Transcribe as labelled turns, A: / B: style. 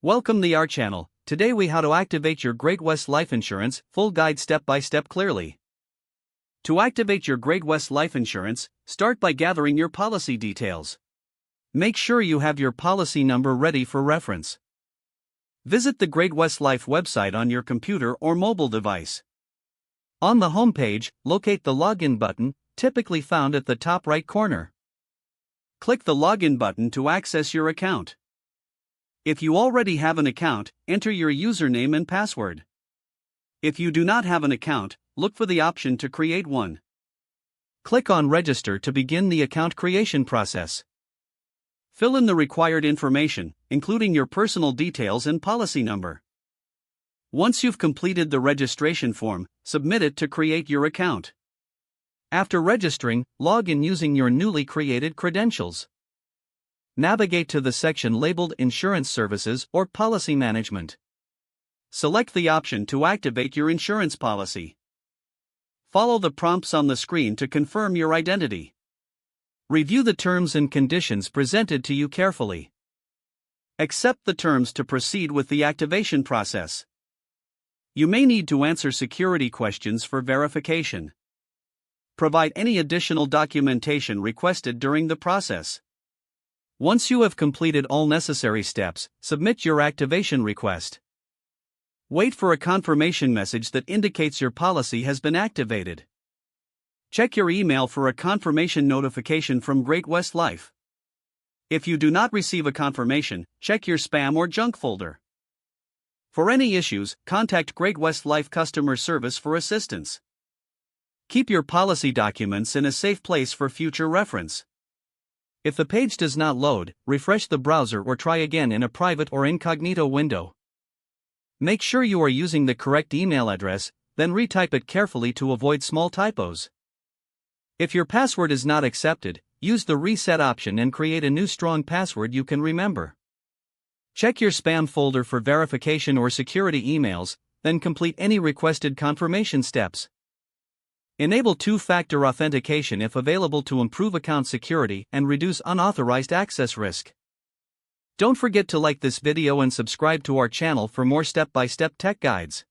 A: Welcome to our channel. Today we how to activate your Great West Life Insurance, full guide step by step clearly. To activate your Great West Life Insurance, start by gathering your policy details. Make sure you have your policy number ready for reference. Visit the Great West Life website on your computer or mobile device. On the home page, locate the login button, typically found at the top right corner. Click the login button to access your account. If you already have an account, enter your username and password. If you do not have an account, look for the option to create one. Click on Register to begin the account creation process. Fill in the required information, including your personal details and policy number. Once you've completed the registration form, submit it to create your account. After registering, log in using your newly created credentials. Navigate to the section labeled Insurance Services or Policy Management. Select the option to activate your insurance policy. Follow the prompts on the screen to confirm your identity. Review the terms and conditions presented to you carefully. Accept the terms to proceed with the activation process. You may need to answer security questions for verification. Provide any additional documentation requested during the process. Once you have completed all necessary steps, submit your activation request. Wait for a confirmation message that indicates your policy has been activated. Check your email for a confirmation notification from Great West Life. If you do not receive a confirmation, check your spam or junk folder. For any issues, contact Great West Life customer service for assistance. Keep your policy documents in a safe place for future reference. If the page does not load, refresh the browser or try again in a private or incognito window. Make sure you are using the correct email address, then retype it carefully to avoid small typos. If your password is not accepted, use the reset option and create a new strong password you can remember. Check your spam folder for verification or security emails, then complete any requested confirmation steps. Enable two-factor authentication if available to improve account security and reduce unauthorized access risk. Don't forget to like this video and subscribe to our channel for more step-by-step tech guides.